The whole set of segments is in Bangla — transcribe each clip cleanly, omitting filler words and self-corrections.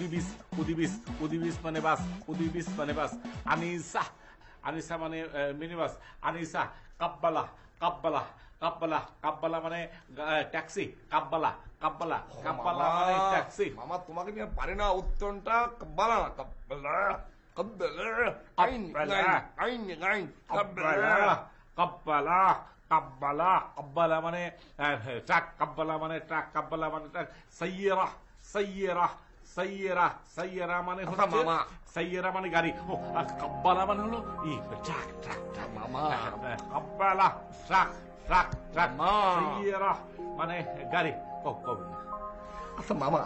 উদিবিস উদিবিস উদিবিস মানে বাস, উদিবিস মানে বাস। আনিসা, আনিসা মানে মিনি বাস। আনিসা কাব্বালা, কাব্বালা, কাব্বালা, কাব্বালা মানে ট্যাক্সি। কাব্বালা, কাব্বালা, কাব্বালা মানে ট্যাক্সি। মামা তোমাকে নিয়ে পারে না উত্তরটা। কাব্বালা, কাব্বালা, কাব্বালা, আইন আইন আইন কাব্বালা, কাব্বালা, কাব্বালা, কাব্বালা মানে ট্রাক। কাব্বালা মানে ট্রাক, কাব্বালা মানে ট্রাক। সাইয়েরা, সাইয়েরা, সাইয়েরা, সাইয়েরা মানে হচ্ছে মামা। সাইয়েরা মানে গাড়ি। ও আর কাব্বালা মানে হলো ট্রাক, ট্রাক, ট্রাক। মামা কাব্বালা ট্রাক, ট্রাক, ট্রাক। মা। সাইয়েরা মানে গাড়ি। কবে আচ্ছা মামা,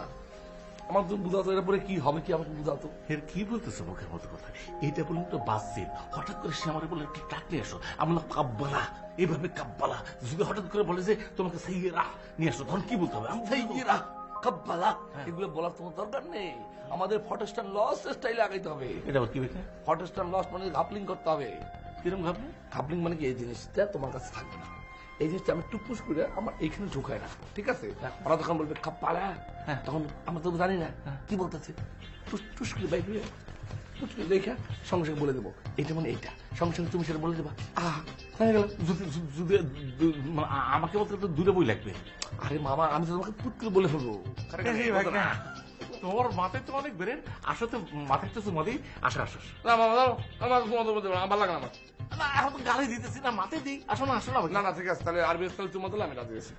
আমার তুমি বুঝাতো এর পরে কি হবে, কি আমাকে বুঝাতো। এর কি বলতেছো মুখের মতো কথা? এইটা বলুন তো বাস সিট। হঠাৎ করে সে আমার বলে একটি ট্রাক নিয়ে আসো, আমরা কাব্বালা, এইভাবে কাব্বালা। যদি হঠাৎ করে বলে যে তোমাকে সাইয়েরা নিয়ে আসো, তখন কি বলতে হবে? আমি সাইয়েরা কাব্বালা এগুলো বলার তোমার দরকার নেই। আমাদের ফটোস্টার লস স্টাইলে আগাইতে হবে। এটা আবার কি বেটা? ফটোস্টার লস মানে কাপলিং করতে হবে। কিরকম ভাবলে? কাপলিং মানে কি, এই জিনিসটা তোমার কাছে থাকবে না, এই জিনিসটা আমি টুকুস করে আমার এইখানে ঢুকায় না, ঠিক আছে? ওরা তখন বলবে কাব্বালা, তখন আমরা তো জানি না কি বলতেছে, টুস করে বাইক টুস করে দেখা সঙ্গে সঙ্গে বলে দেবো এইটা মানে এইটা, সঙ্গে সঙ্গে তুমি সেটা বলে দেবা। হয়ে গেল। আমাকে বলতে তো দূরে বই লাগবে। আরে মামা, আমি তো তোমাকে পুট করে বলে ফেলবো। তোর মাথায় তো অনেক বেরেন, আসো তো মাথায় একটা চুমা দিই। আসো আসো। না মামা, আমার আমার লাগে না। আমার এখন তো গালি দিতেছি না, মাথায় দিই। আসো না, আসো না। না না ঠিক আছে, তাহলে আরবি তাহলে চুমা দিলে আমি রাজি আছি।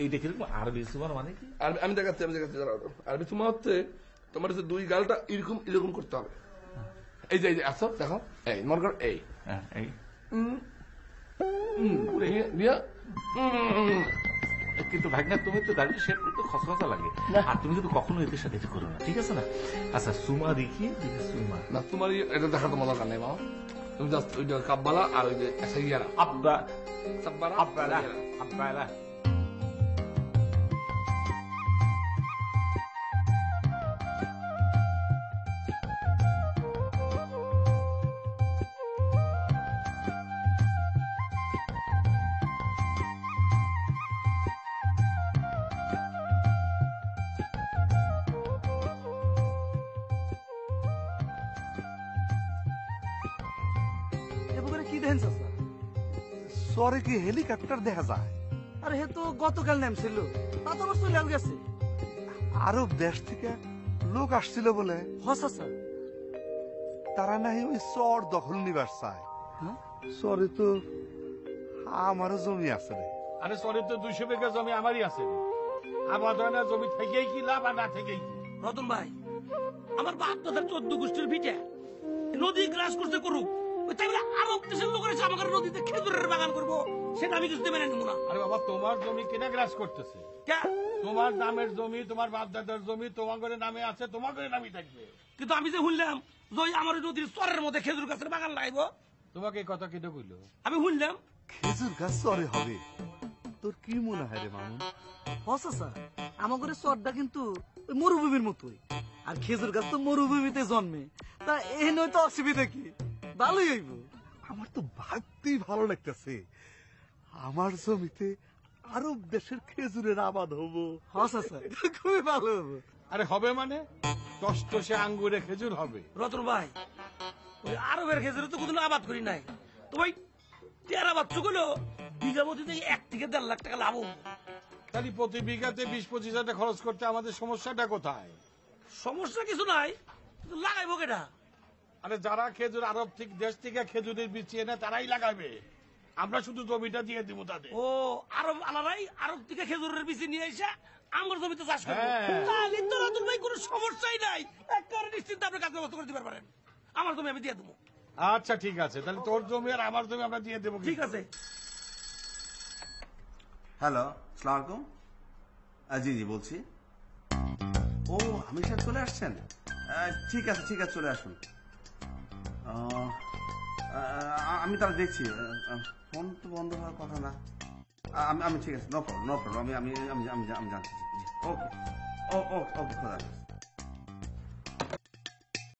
এই দেখে আরবি চুমার মানে কি? আমি দেখাচ্ছি, আরবি চুমা হচ্ছে তোমার হচ্ছে দুই গালটা এরকম এরকম করতে হবে। এই যে এই যে আসো দেখো, এই মনে করো এই দিয়া। কিন্তু ভাগনা, তুমি তো দাঁড়িয়ে শেপ করতে খসখসা লাগে, আর তুমি কিন্তু কখনো এদের সাথে করো না, ঠিক আছে না? আচ্ছা সুমা দেখি, দেখি সুমা না তোমার এটা দেখা তো মজা নেই মামা। তুমি জাস্ট ওই যে কাব্বালা আর ওই যে সাইয়ারা আব্বা সাব্বারা আব্বালা আব্বালা। কি দেখেন চাচা? সরে কি হেলিকপ্টার দেখা যায়? আরে হে তো গতকাল নামছিল, তা তো আবার চলে গেছে। আরব দেশ থেকে লোক আসছিল বলে। চাচা, তারা নাহি ওই চর দখল নিবার চায়। সরে তো আমারও জমি আছে রে। আরে সরি, তো 200 বিঘা জমি আমারই আছে। আবাদ হয় না, জমি থেকেই কি লাভ আর না থেকেই কি? রতন ভাই, আমার বাপ দাদার 14 গোষ্ঠীর ভিটে নদী গ্রাস করতে করুক, তাই বলে আরব দেশের লোকের এসে আমাদের নদীতে খেজুরের বাগান করবো, সেটা আমি কিছুতে মেনে নিব না। আরে বাবা, তোমার জমি কেনা গ্রাস করতেছে? তোমার নামের জমি, তোমার বাপ দাদার জমি তোমার ঘরে নামে আছে, তোমার ঘরে নামই থাকবে। কিন্তু আমি যে শুনলাম যে আমার নদীর চরের মধ্যে খেজুর গাছের বাগান লাগাইবো। তোমাকে এই কথা কেটে কইলো? আমি শুনলাম খেজুর গাছ চরে হবে। তোর কি মনে হয় রে মামু? স্যার, আমার চরটা কিন্তু মরুভূমির মতোই, আর খেজুর গাছ তো মরুভূমিতে জন্মে, তা এ নয় তো অসুবিধা কি, ভালোই হইব। আমার তো ভাবতেই ভালো লাগতেছে, আমার জমিতে আরব দেশের খেজুরের আবাদ হবো। স্যার, খুবই ভালো হবো। আরে হবে মানে টসটসে আঙ্গুরে খেজুর হবে। রতন ভাই, ওই আরবের খেজুরে তো কোনদিন আবাদ করি নাই, তো ভাই টেরা বাচ্চু গুলো বিঘা মধ্যে 1 থেকে 1.5 লাখ টাকা লাভ হবো। তাহলে প্রতি বিঘাতে 20-25 হাজার খরচ করতে আমাদের সমস্যাটা কোথায়? সমস্যা কিছু নাই, লাগাইবো কেটা? আরে যারা খেজুর আরব থেকে দেশ থেকে খেজুরের বীজ এনে তারাই লাগাবে, আমরা শুধু জমিটা দিয়ে দিব তাদের। ও আরব আলারাই আরব থেকে খেজুরের বীজ নিয়ে এসে আমার জমিতে চাষ করবো, তাহলে তো রতন ভাই কোনো সমস্যাই নাই, একেবারে নিশ্চিন্তে আপনি কাজ ব্যবস্থা করে দিতে পারবেন। আমার জমি আমি দিয়ে দেবো। আচ্ছা ঠিক আছে, তাহলে তোর জমি আর আমার জমি আমরা দিয়ে দেবো। ঠিক আছে। হ্যালো, আসসালামু আলাইকুম। জি জি বলছি। ও আমি স্যার চলে আসছেন? ঠিক আছে ঠিক আছে, চলে আসুন। আমি তাহলে দেখছি, ফোন তো বন্ধ হওয়ার কথা না। আমি ঠিক আছে, নো প্রবলেম, আমি জানছি। ওকে, ওকে, খোদা হাফেজ।